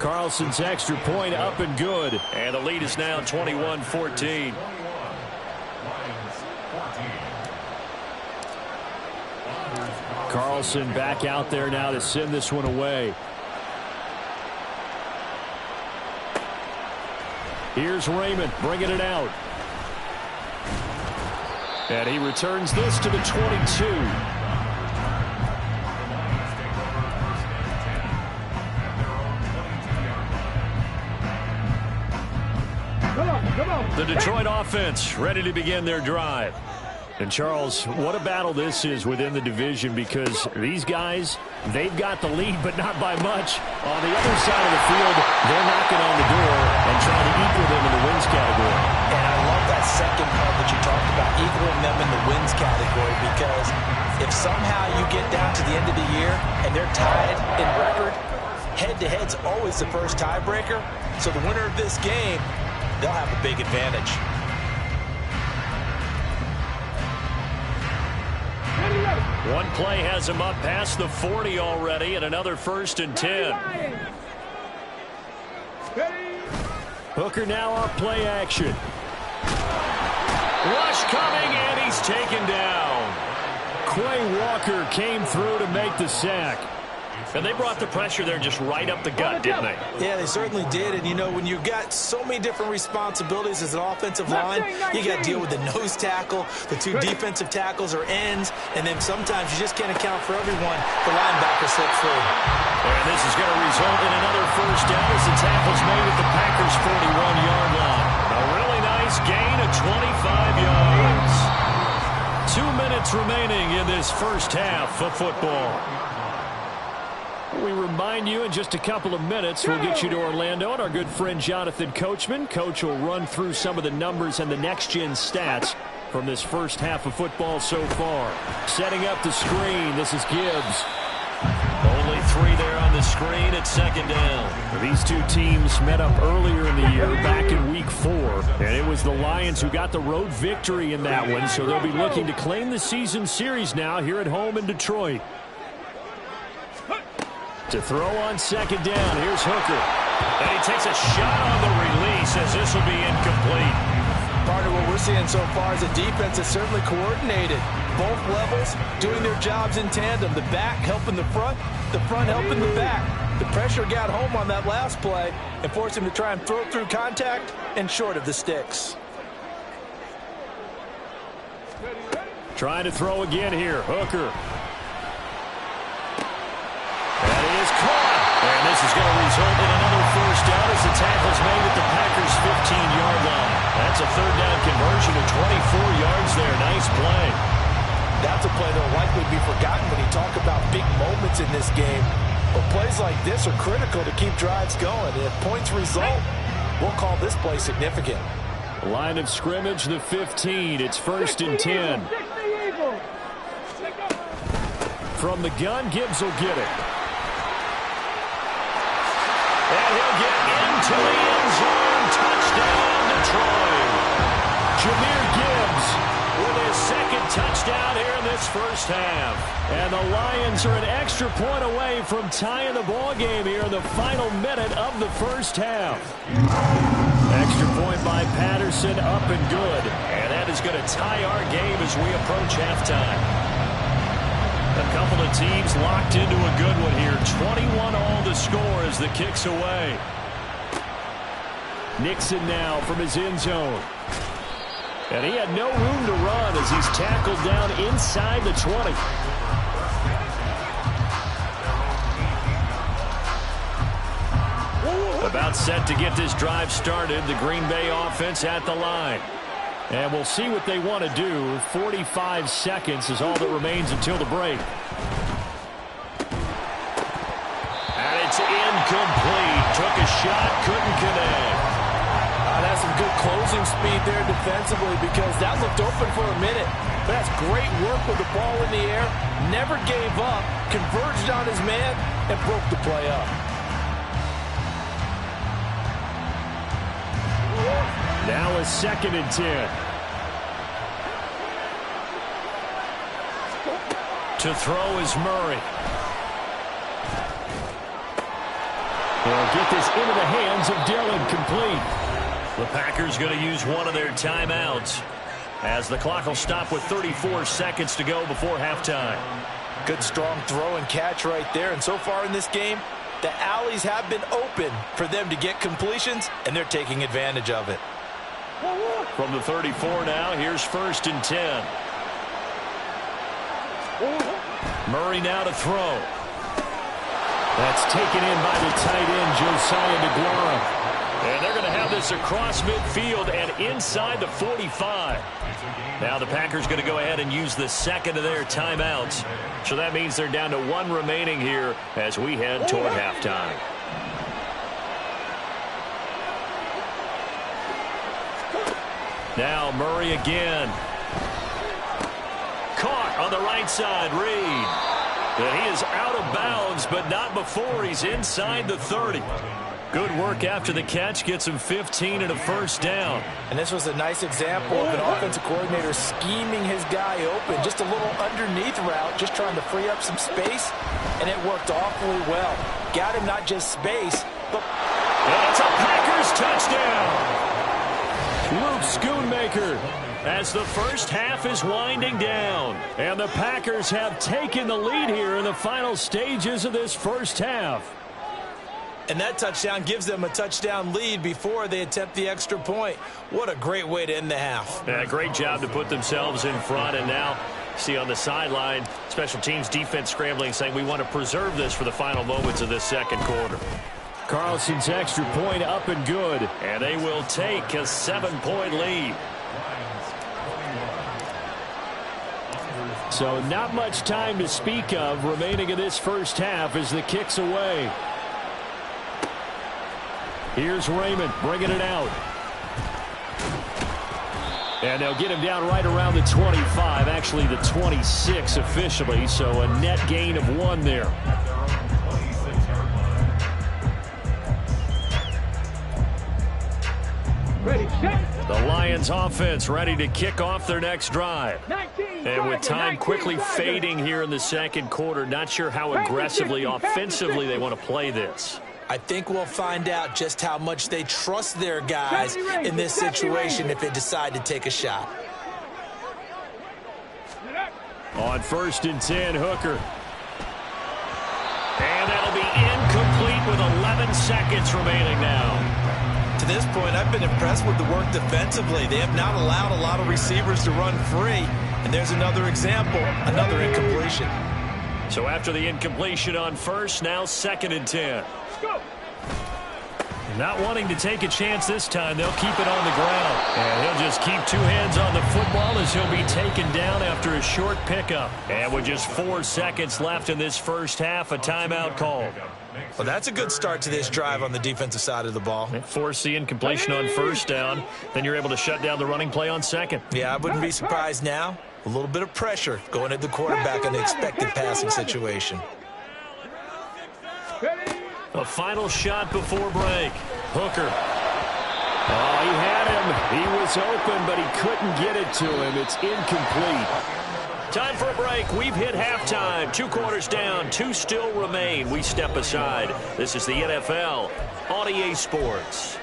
Carlson's extra point up and good. And the lead is now 21-14. Carlson back out there now to send this one away. Here's Raymond bringing it out. And he returns this to the 22. The Detroit offense ready to begin their drive. And, Charles, what a battle this is within the division, because these guys, they've got the lead, but not by much. On the other side of the field, they're knocking on the door and trying to equal them in the wins category. And I love that second part that you talked about, equaling them in the wins category, because if somehow you get down to the end of the year and they're tied in record, head-to-head's always the first tiebreaker. So the winner of this game, they'll have a big advantage. One play has him up past the 40 already, and another 1st and 10. Hooker now off play action. Rush coming, and he's taken down. Quay Walker came through to make the sack. And they brought the pressure there just right up the gut, didn't they? Yeah, they certainly did. And, you know, when you've got so many different responsibilities as an offensive line, you got to deal with the nose tackle, the two defensive tackles or ends, and then sometimes you just can't account for everyone. The linebacker slips through. And this is going to result in another 1st down as the tackle's made at the Packers' 41-yard line. A really nice gain of 25 yards. 2 minutes remaining in this first half of football. We remind you in just a couple of minutes, we'll get you to Orlando and our good friend Jonathan Coachman. Coach will run through some of the numbers and the next-gen stats from this first half of football so far. Setting up the screen, this is Gibbs. Only 3 there on the screen at 2nd down. These two teams met up earlier in the year, back in Week 4, and it was the Lions who got the road victory in that one, so they'll be looking to claim the season series now here at home in Detroit. To throw on 2nd down, here's Hooker. And he takes a shot on the release as this will be incomplete. Part of what we're seeing so far is a defense that's certainly coordinated. Both levels doing their jobs in tandem. The back helping the front helping the back. The pressure got home on that last play and forced him to try and throw through contact and short of the sticks. Trying to throw again here, Hooker. That is caught. And this is going to result in another 1st down as the tackle's made at the Packers' 15-yard line. That's a 3rd down conversion of 24 yards there. Nice play. That's a play that will likely be forgotten when you talk about big moments in this game. But plays like this are critical to keep drives going. And if points result, we'll call this play significant. Line of scrimmage, the 15. It's 1st and 10. From the gun, Gibbs will get it. And he'll get into the end zone. Touchdown, Detroit. Jahmyr Gibbs with his 2nd touchdown here in this first half. And the Lions are an extra point away from tying the ball game here in the final minute of the first half. Extra point by Patterson, up and good. And that is going to tie our game as we approach halftime. A couple of teams locked into a good one here. 21-all the score as the kick's away. Nixon now from his end zone. And he had no room to run as he's tackled down inside the 20. About set to get this drive started. The Green Bay offense at the line. And we'll see what they want to do. 45 seconds is all that remains until the break. And it's incomplete. Took a shot, couldn't connect. That's some good closing speed there defensively, because that looked open for a minute. But that's great work with the ball in the air. Never gave up, converged on his man, and broke the play up. Now a 2nd and 10. To throw is Murray. They'll get this into the hands of Dillon, complete. The Packers going to use one of their timeouts as the clock will stop with 34 seconds to go before halftime. Good strong throw and catch right there. And so far in this game, the alleys have been open for them to get completions, and they're taking advantage of it. From the 34 now, here's 1st and 10. Murray now to throw. That's taken in by the tight end, Josiah DeGuara. And they're going to have this across midfield and inside the 45. Now the Packers going to go ahead and use the second of their timeouts. So that means they're down to 1 remaining here as we head toward halftime. Now Murray again. Caught on the right side, Reed. And he is out of bounds, but not before he's inside the 30. Good work after the catch, gets him 15 and a first down. And this was a nice example of an offensive coordinator scheming his guy open. Just a little underneath route, just trying to free up some space, and it worked awfully well. Got him not just space, but... And it's a Packers touchdown! Luke Schoonmaker, as the first half is winding down. And the Packers have taken the lead here in the final stages of this first half. And that touchdown gives them a touchdown lead before they attempt the extra point. What a great way to end the half. Yeah, great job to put themselves in front. And now, see on the sideline, special teams defense scrambling, saying we want to preserve this for the final moments of this second quarter. Carlson's extra point up and good. And they will take a 7-point lead. So not much time to speak of remaining in this first half as the kick's away. Here's Raymond bringing it out. And they'll get him down right around the 25, actually the 26 officially, so a net gain of 1 there. The Lions offense ready to kick off their next drive. And with time quickly fading here in the second quarter, not sure how aggressively, offensively they want to play this. I think we'll find out just how much they trust their guys in this situation if they decide to take a shot. On 1st and 10, Hooker. And that'll be incomplete with 11 seconds remaining now. To this point, I've been impressed with the work defensively. They have not allowed a lot of receivers to run free. And there's another example, another incompletion. So after the incompletion on 1st, now 2nd and 10. Not wanting to take a chance this time, they'll keep it on the ground. And he'll just keep 2 hands on the football as he'll be taken down after a short pickup. And with just 4 seconds left in this first half, a timeout called. Well, that's a good start to this drive on the defensive side of the ball. Force the incompletion on 1st down. Then you're able to shut down the running play on 2nd. Yeah, I wouldn't be surprised now. A little bit of pressure going at the quarterback in the expected passing situation. A final shot before break. Hooker. Oh, he had him. He was open, but he couldn't get it to him. It's incomplete. Time for a break. We've hit halftime. 2 quarters down. 2 still remain. We step aside. This is the NFL on EA Sports.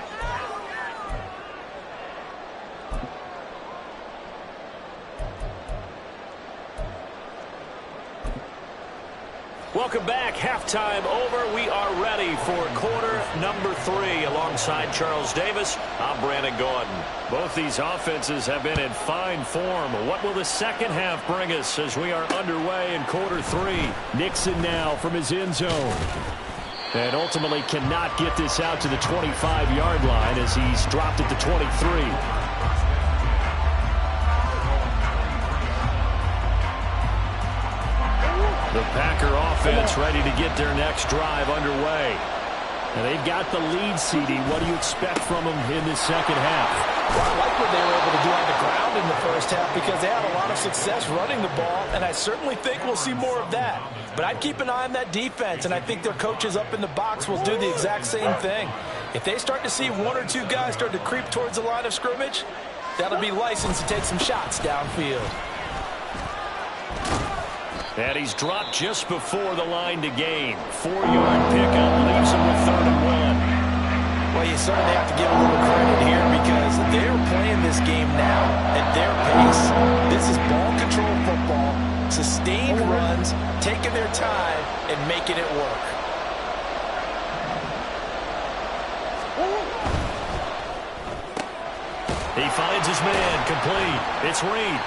Welcome back. Halftime over. We are ready for quarter number 3. Alongside Charles Davis, I'm Brandon Gordon. Both these offenses have been in fine form. What will the second half bring us as we are underway in quarter 3? Nixon now from his end zone. And ultimately cannot get this out to the 25-yard line as he's dropped at the 23. The Packer offense ready to get their next drive underway. And they've got the lead, CD. What do you expect from them in this second half? Well, I like what they were able to do on the ground in the first half because they had a lot of success running the ball, and I certainly think we'll see more of that. But I'd keep an eye on that defense, and I think their coaches up in the box will do the exact same thing. If they start to see 1 or 2 guys start to creep towards the line of scrimmage, that'll be licensed to take some shots downfield. And he's dropped just before the line to gain. 4-yard pickup leaves him with 3rd and 1. defense taking their time and making it work. He finds his man, complete. It's Reed.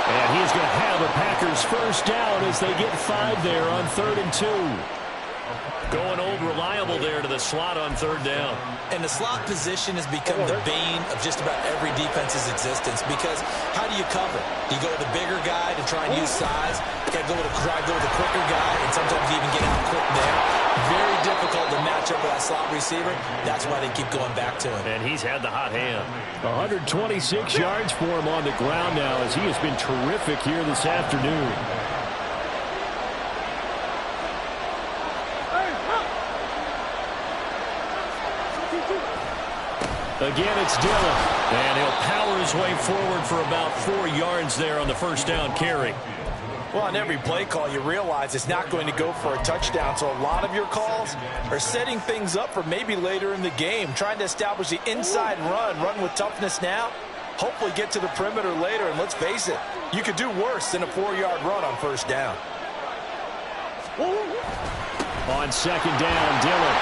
And he is going to have a Packers first down as they get 5 there on 3rd and 2. Going old reliable there to the slot on 3rd down. And the slot position has become the bane of just about every defense's existence, because how do you cover? Do you go with the bigger guy to try and use size? You got to go with a quicker guy, and sometimes you even get out quick there. Very difficult to match up with that slot receiver. That's why they keep going back to him. And he's had the hot hand. 126 yards for him on the ground now, as he has been terrific here this afternoon. Again, it's Dillon. And he'll power his way forward for about 4 yards there on the first down carry. Well, on every play call, you realize it's not going to go for a touchdown, so a lot of your calls are setting things up for maybe later in the game, trying to establish the inside run with toughness now, hopefully get to the perimeter later, and let's face it, you could do worse than a 4-yard run on first down. On second down, Dillon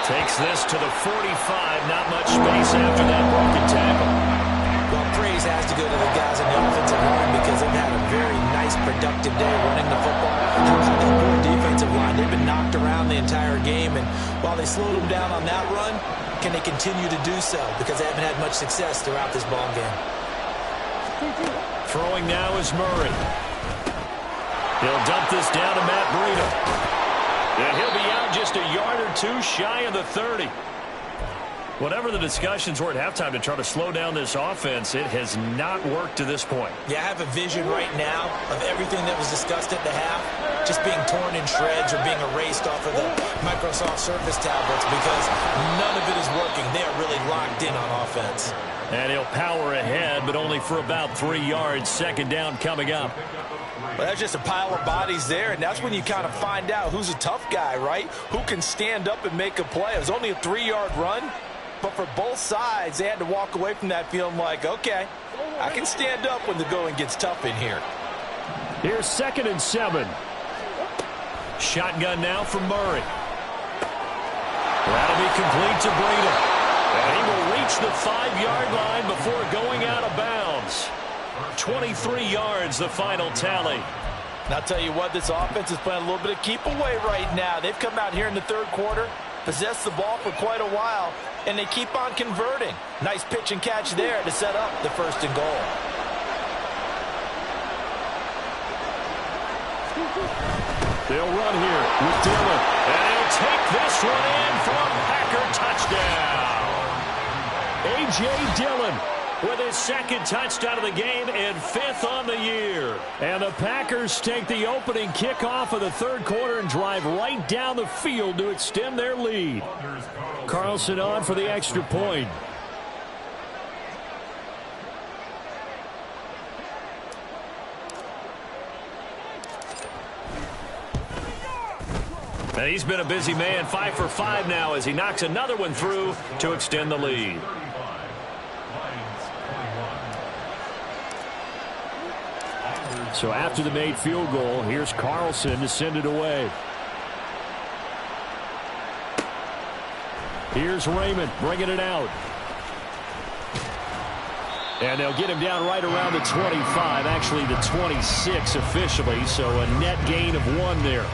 takes this to the 45, not much space after that broken tackle. Well, praise has to go to the guys in the offensive line because they've had a very nice, productive day running the football. How about that poor defensive line? They've been knocked around the entire game, and while they slowed them down on that run, can they continue to do so? Because they haven't had much success throughout this ball game. Throwing now is Murray. He'll dump this down to Matt Breida. And he'll be out just a yard or two shy of the 30. Whatever the discussions were at halftime to try to slow down this offense, it has not worked to this point. Yeah, I have a vision right now of everything that was discussed at the half just being torn in shreds or being erased off of the Microsoft Surface tablets because none of it is working. They are really locked in on offense. And he'll power ahead, but only for about 3 yards. Second down coming up. Well, that's just a pile of bodies there, and that's when you kind of find out who's a tough guy, right? Who can stand up and make a play. It was only a 3-yard run. But for both sides, they had to walk away from that feeling like, okay, I can stand up when the going gets tough in here. Here's 2nd and 7. Shotgun now from Murray. That'll be complete to Breida. And he will reach the 5-yard line before going out of bounds. 23 yards, the final tally. And I'll tell you what, this offense is playing a little bit of keep away right now. They've come out here in the 3rd quarter, possessed the ball for quite a while, and they keep on converting. Nice pitch and catch there to set up the 1st and goal. They'll run here with Dillon. And he'll take this one in for a Packer touchdown. A.J. Dillon with his 2nd touchdown of the game and 5th on the year. And the Packers take the opening kickoff of the 3rd quarter and drive right down the field to extend their lead. Carlson on for the extra point. And he's been a busy man, 5 for 5 now as he knocks another one through to extend the lead. So after the made field goal, here's Carlson to send it away. Here's Raymond bringing it out. And they'll get him down right around the 25, actually the 26 officially, so a net gain of 1 there.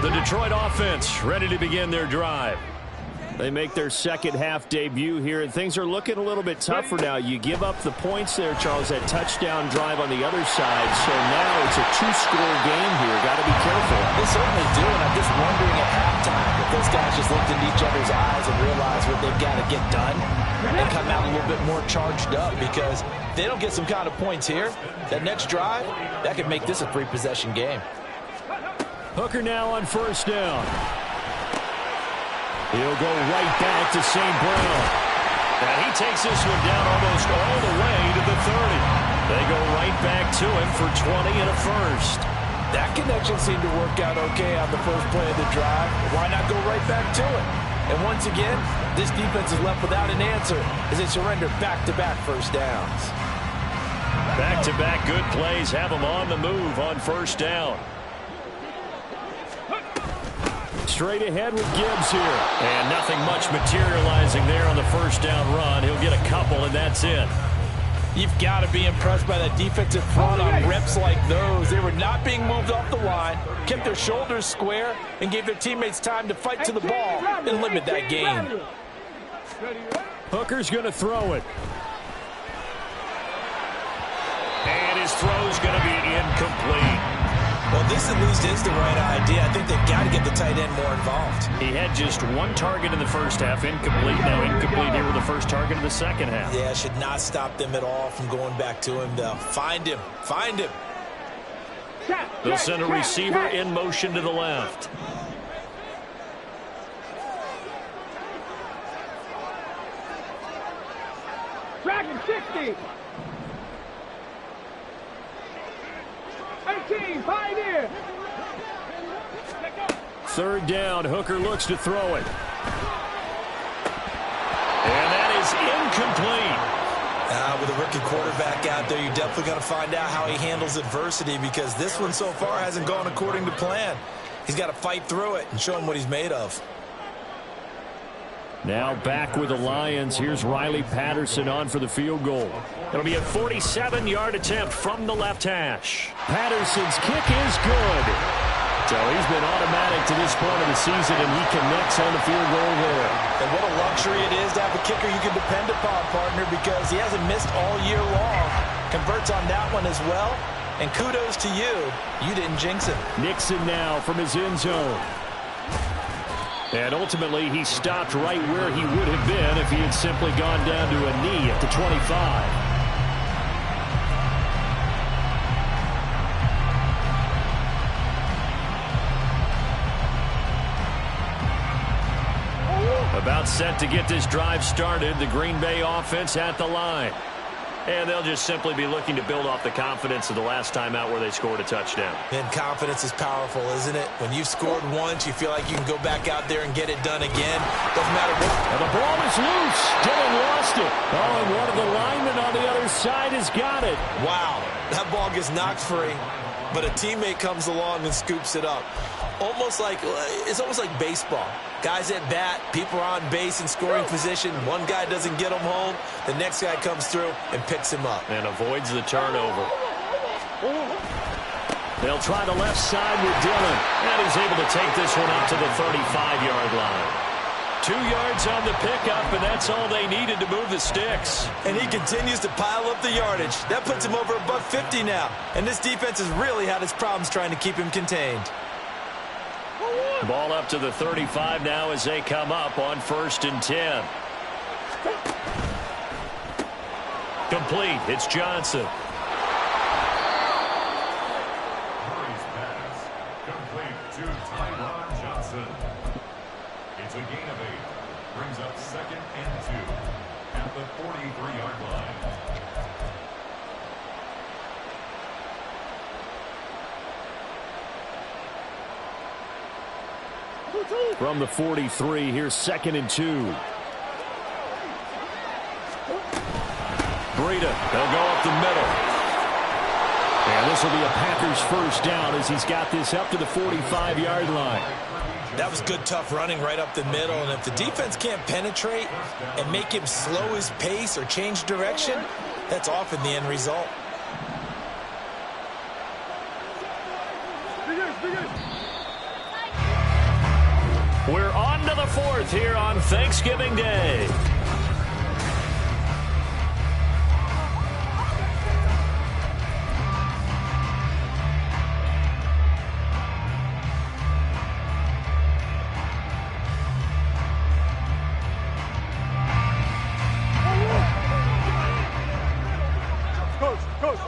The Detroit offense ready to begin their drive. They make their second half debut here, and things are looking a little bit tougher now. You give up the points there, Charles, that touchdown drive on the other side. So now it's a 2-score game here. Got to be careful. They certainly do, and I'm just wondering at halftime if those guys just looked into each other's eyes and realized what they've got to get done and come out a little bit more charged up, because if they don't get some kind of points here, that next drive, that could make this a 3-possession game. Hooker now on first down. He'll go right back to St. Brown. And he takes this one down almost all the way to the 30. They go right back to him for 20 and a first. That connection seemed to work out okay on the first play of the drive. Why not go right back to it? And once again, this defense is left without an answer as they surrender back-to-back first downs. Back-to-back good plays have them on the move on first down. Straight ahead with Gibbs here. And nothing much materializing there on the first down run. He'll get a couple, and that's it. You've got to be impressed by that defensive front on reps like those. They were not being moved off the line, kept their shoulders square, and gave their teammates time to fight to the ball and limit that gain. Hooker's going to throw it. And his throw's going to be incomplete. Well, this at least is the right idea. I think they've got to get the tight end more involved. He had just one target in the first half, incomplete. Now incomplete here with the first target of the second half. Yeah, should not stop them at all from going back to him. They'll find him. Find him. They'll send a receiver in motion to the left. Dragon 60. 18, Pioneer. Third down, Hooker looks to throw it. And that is incomplete. With a rookie quarterback out there, you're definitely going to find out how he handles adversity because this one so far hasn't gone according to plan. He's got to fight through it and show him what he's made of. Now back with the Lions. Here's Riley Patterson on for the field goal. It'll be a 47-yard attempt from the left hash. Patterson's kick is good. So he's been automatic to this point of the season, and he connects on the field goal there. And what a luxury it is to have a kicker you can depend upon, partner, because he hasn't missed all year long. Converts on that one as well. And kudos to you. You didn't jinx him. Nixon now from his end zone. And ultimately, he stopped right where he would have been if he had simply gone down to a knee at the 25. About set to get this drive started, the Green Bay offense at the line. And they'll just simply be looking to build off the confidence of the last time out where they scored a touchdown. And confidence is powerful, isn't it? When you've scored once, you feel like you can go back out there and get it done again. Doesn't matter what. And the ball is loose. Dillon lost it. Oh, and one of the linemen on the other side has got it. Wow. That ball gets knocked free, but a teammate comes along and scoops it up. It's almost like baseball. Guys at bat, people are on base in scoring position. One guy doesn't get him home. The next guy comes through and picks him up. And avoids the turnover. They'll try the left side with Dillon. And he's able to take this one up to the 35-yard line. 2 yards on the pickup, and that's all they needed to move the sticks. And he continues to pile up the yardage. That puts him over $150 now. And this defense has really had its problems trying to keep him contained. Ball up to the 35 now as they come up on 1st and 10. Complete. It's Johnson. Murray's pass. Complete to Tyron Johnson. It's a gain of 8. Brings up 2nd and 2 at the 43-yard line. From the 43, here's 2nd and 2. Breida, they'll go up the middle. And this will be a Packers first down as he's got this up to the 45-yard line. That was good, tough running right up the middle. And if the defense can't penetrate and make him slow his pace or change direction, that's often the end result. We're on to the 4th here on Thanksgiving Day. Coach.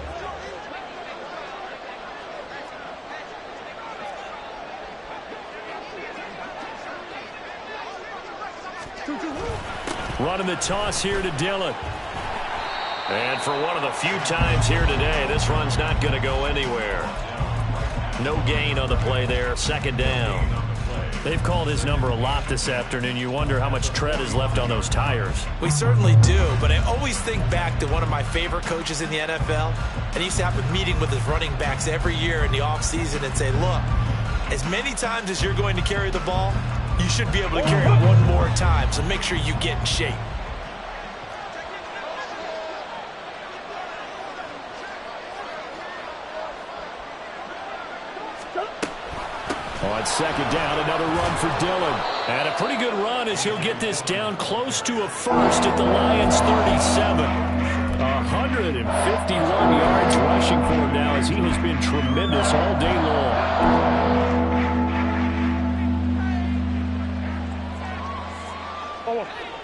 Running the toss here to Dillon. And for one of the few times here today, this run's not going to go anywhere. No gain on the play there. 2nd down. They've called his number a lot this afternoon. You wonder how much tread is left on those tires. We certainly do, but I always think back to one of my favorite coaches in the NFL, and he used to have a meeting with his running backs every year in the offseason and say, look, as many times as you're going to carry the ball, you should be able to carry it one more time, so make sure you get in shape. On second down, another run for Dillon. And a pretty good run as he'll get this down close to a first at the Lions' 37. 151 yards rushing for him now as he has been tremendous all day long.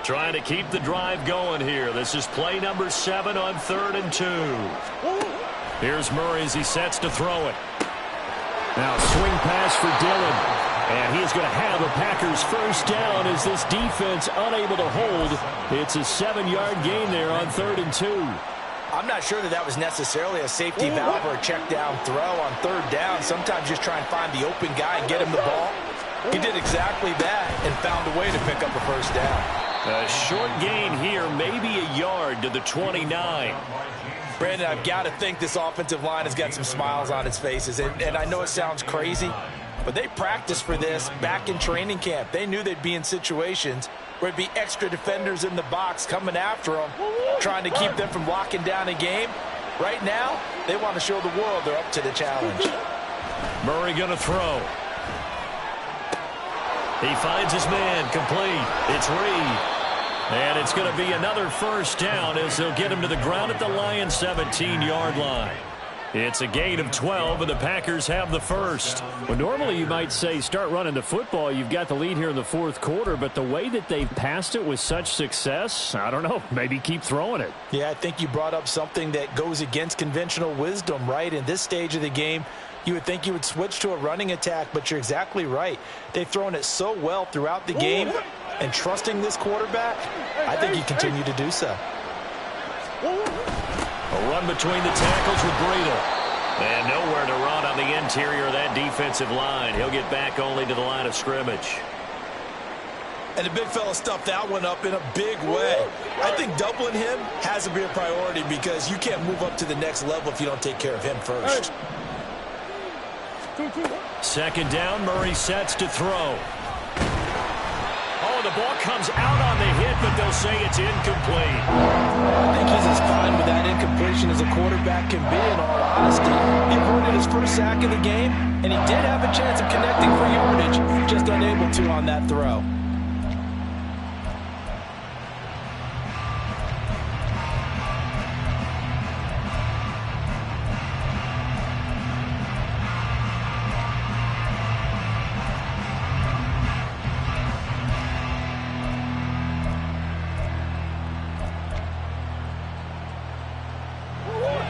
Trying to keep the drive going here. This is play number 7 on 3rd and 2. Here's Murray as he sets to throw it. Now swing pass for Dillon. And he's going to have a Packers first down as this defense unable to hold. It's a 7-yard gain there on 3rd and 2. I'm not sure that was necessarily a safety valve or a check down throw on 3rd down. Sometimes just try and find the open guy and get him the ball. He did exactly that and found a way to pick up a first down. A short gain here, maybe a yard to the 29. Brandon, I've got to think this offensive line has got some smiles on its faces. And I know it sounds crazy, but they practiced for this back in training camp. They knew they'd be in situations where it'd be extra defenders in the box coming after them, trying to keep them from locking down a game. Right now, they want to show the world they're up to the challenge. Murray going to throw. He finds his man, complete. It's Reed. And it's going to be another first down as they'll get him to the ground at the Lions' 17-yard line. It's a gain of 12, and the Packers have the first. Well, normally you might say start running the football. You've got the lead here in the 4th quarter, but the way that they've passed it with such success, I don't know, maybe keep throwing it. Yeah, I think you brought up something that goes against conventional wisdom, right? In this stage of the game, you would think you would switch to a running attack, but you're exactly right. They've thrown it so well throughout the game, and trusting this quarterback, I think you continue to do so. A run between the tackles with Breida. And nowhere to run on the interior of that defensive line. He'll get back only to the line of scrimmage. And the big fella stuffed that one up in a big way. I think doubling him has to be a priority because you can't move up to the next level if you don't take care of him first. Second down, Murray sets to throw. Oh, the ball comes out on the hit, but they'll say it's incomplete. I think he's as fine with that incompletion as a quarterback can be, in all honesty. He avoided his first sack of the game, and he did have a chance of connecting for yardage, just unable to on that throw.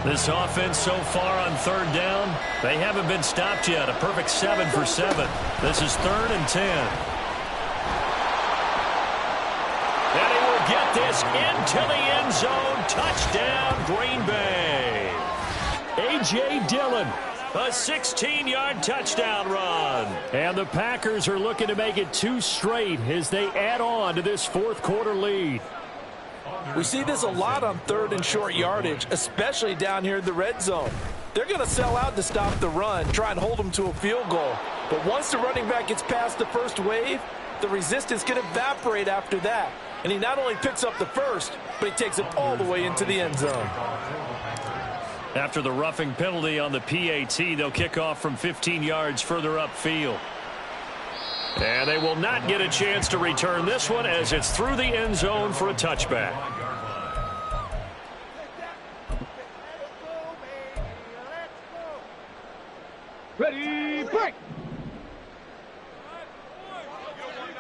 This offense so far on 3rd down, they haven't been stopped yet. A perfect 7 for 7. This is 3rd and 10. And he will get this into the end zone. Touchdown, Green Bay. A.J. Dillon, a 16-yard touchdown run. And the Packers are looking to make it 2 straight as they add on to this 4th quarter lead. We see this a lot on 3rd and short yardage, especially down here in the red zone. They're going to sell out to stop the run, try and hold them to a field goal. But once the running back gets past the first wave, the resistance can evaporate after that. And he not only picks up the first, but he takes it all the way into the end zone. After the roughing penalty on the PAT, they'll kick off from 15 yards further upfield. And they will not get a chance to return this one as it's through the end zone for a touchback. Ready, break!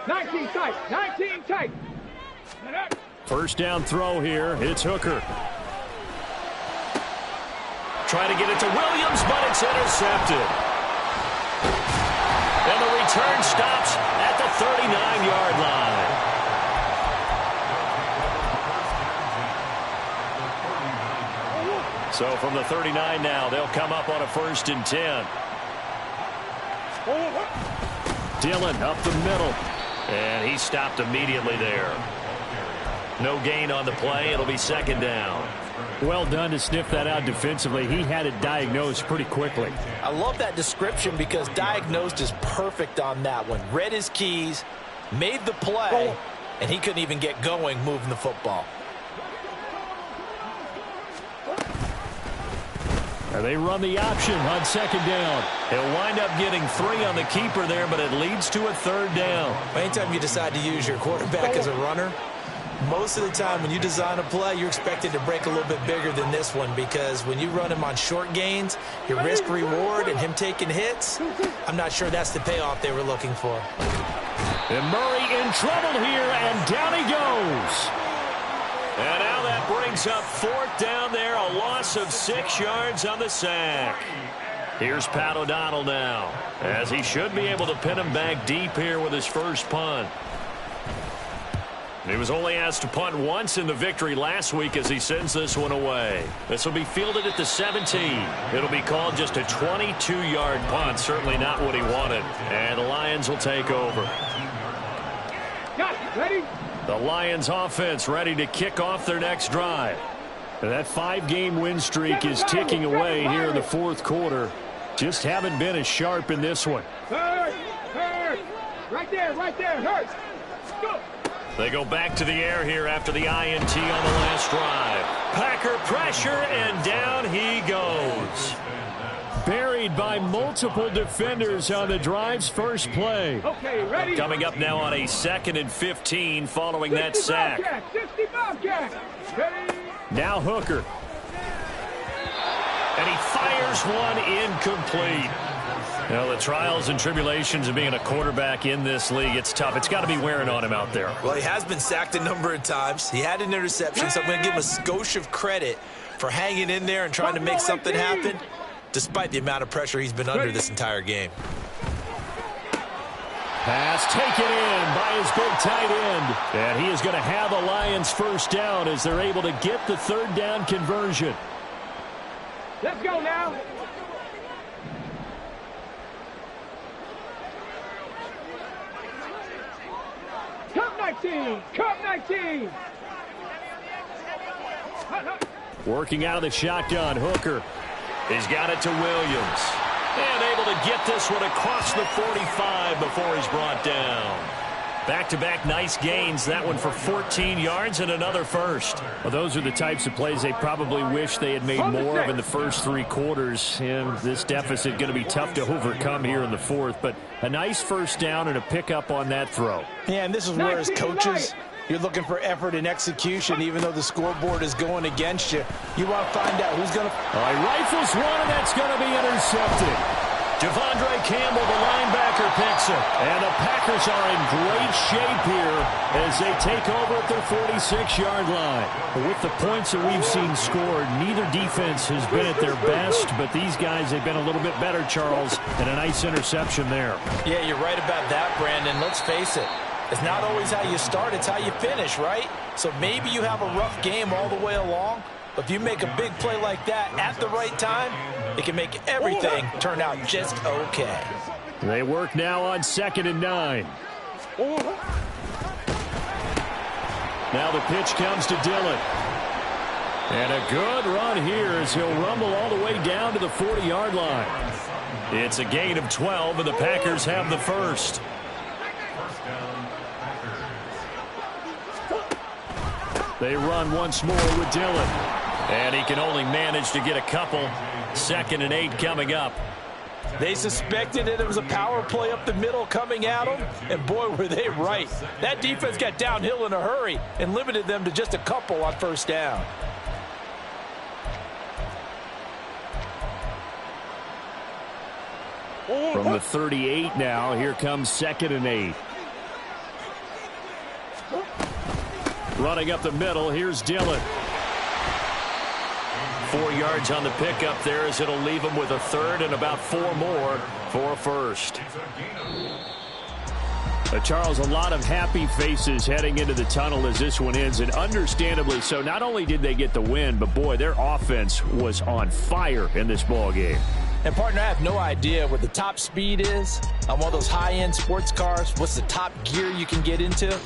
19 tight, 19 tight. First down throw here. It's Hooker. Try to get it to Williams, but it's intercepted. And the return stops at the 39-yard line. So from the 39 now, they'll come up on a 1st and 10. Dillon up the middle. And he stopped immediately there. No gain on the play. It'll be second down. Well done to sniff that out defensively. He had it diagnosed pretty quickly. I love that description because diagnosed is perfect on that one. Read his keys, made the play, and he couldn't even get going moving the football. They run the option on second down. He'll wind up getting 3 on the keeper there, but it leads to a third down. Anytime you decide to use your quarterback as a runner, most of the time when you design a play, you're expected to break a little bit bigger than this one because when you run him on short gains, your risk-reward and him taking hits, I'm not sure that's the payoff they were looking for. And Murray in trouble here, and down he goes. And now that brings up 4th down there, a loss of 6 yards on the sack. Here's Pat O'Donnell now, as he should be able to pin him back deep here with his first punt. He was only asked to punt once in the victory last week as he sends this one away. This will be fielded at the 17. It'll be called just a 22-yard punt, certainly not what he wanted. And the Lions will take over. Got it. Ready? The Lions offense ready to kick off their next drive. And that 5-game win streak is ticking away here in the 4th quarter. Just haven't been as sharp in this one. Hurt. Right there, hurt. Go. They go back to the air here after the INT on the last drive. Packer pressure, and down he goes. Buried by multiple defenders on the drive's first play. Okay, ready? Coming up now on a 2nd and 15 following that sack. 60 Bobcats. Ready? Now Hooker. And he fires one incomplete. Now, the trials and tribulations of being a quarterback in this league, it's tough. It's got to be wearing on him out there. Well, he has been sacked a number of times. He had an interception, so I'm going to give him a skosh of credit for hanging in there and trying to make something happen, despite the amount of pressure he's been under this entire game. Pass taken in by his big tight end. And he is going to have a Lions first down as they're able to get the 3rd down conversion. Let's go now. Cup 19. Working out of the shotgun, Hooker. He's got it to Williams. And able to get this one across the 45 before he's brought down. Back-to-back nice gains. That one for 14 yards and another first. Well, those are the types of plays they probably wish they had made more of in the first 3 quarters. And this deficit going to be tough to overcome here in the 4th. But a nice first down and a pickup on that throw. Yeah, and this is where as coaches, you're looking for effort and execution. Even though the scoreboard is going against you, you want to find out who's going to... All right, rifles one, and that's going to be intercepted. Devondre Campbell, the linebacker, picks it. And the Packers are in great shape here as they take over at their 46-yard line. But with the points that we've seen scored, neither defense has been at their best, but these guys have been a little bit better, Charles, and a nice interception there. Yeah, you're right about that, Brandon. Let's face it. It's not always how you start, it's how you finish, right? So maybe you have a rough game all the way along, but if you make a big play like that at the right time, it can make everything turn out just okay. They work now on 2nd and 9. Now the pitch comes to Dillon. And a good run here as he'll rumble all the way down to the 40-yard line. It's a gain of 12, and the Packers have the first. They run once more with Dillon. And he can only manage to get a couple. 2nd and 8 coming up. They suspected it was a power play up the middle coming at them, and boy, were they right. That defense got downhill in a hurry and limited them to just a couple on first down. From the 38 now, here comes 2nd and 8. Running up the middle, here's Dillon. 4 yards on the pickup there as it'll leave him with a 3rd and about 4 more for a first. Charles, a lot of happy faces heading into the tunnel as this one ends, and understandably so. Not only did they get the win, but boy, their offense was on fire in this ball game. And, partner, I have no idea what the top speed is on one of those high-end sports cars. What's the top gear you can get into?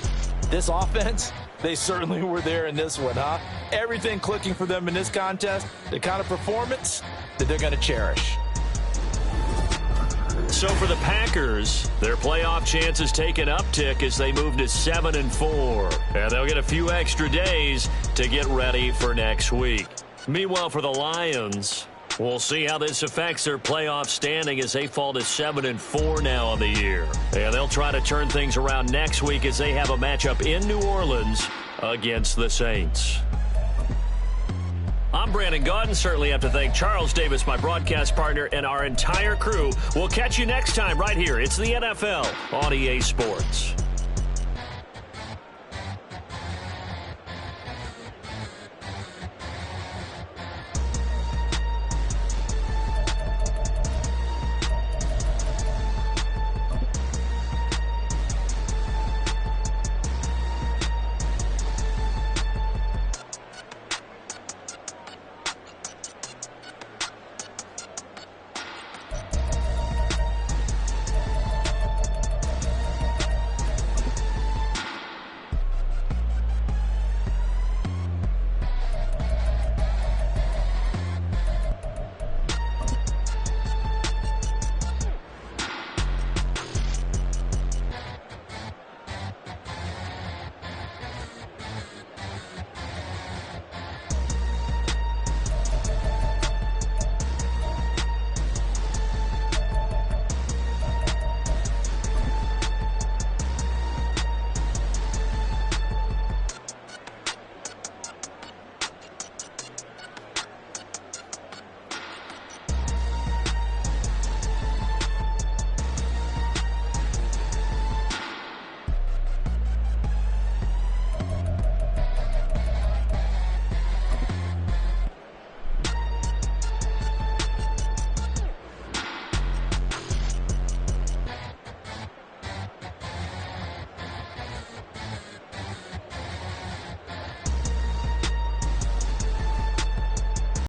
This offense, they certainly were there in this one, huh? Everything clicking for them in this contest, the kind of performance that they're going to cherish. So for the Packers, their playoff chances take an uptick as they move to 7-4. And they'll get a few extra days to get ready for next week. Meanwhile, for the Lions, we'll see how this affects their playoff standing as they fall to 7-4 now on the year. And they'll try to turn things around next week as they have a matchup in New Orleans against the Saints. I'm Brandon Gaudin. Certainly have to thank Charles Davis, my broadcast partner, and our entire crew. We'll catch you next time right here. It's the NFL on EA Sports.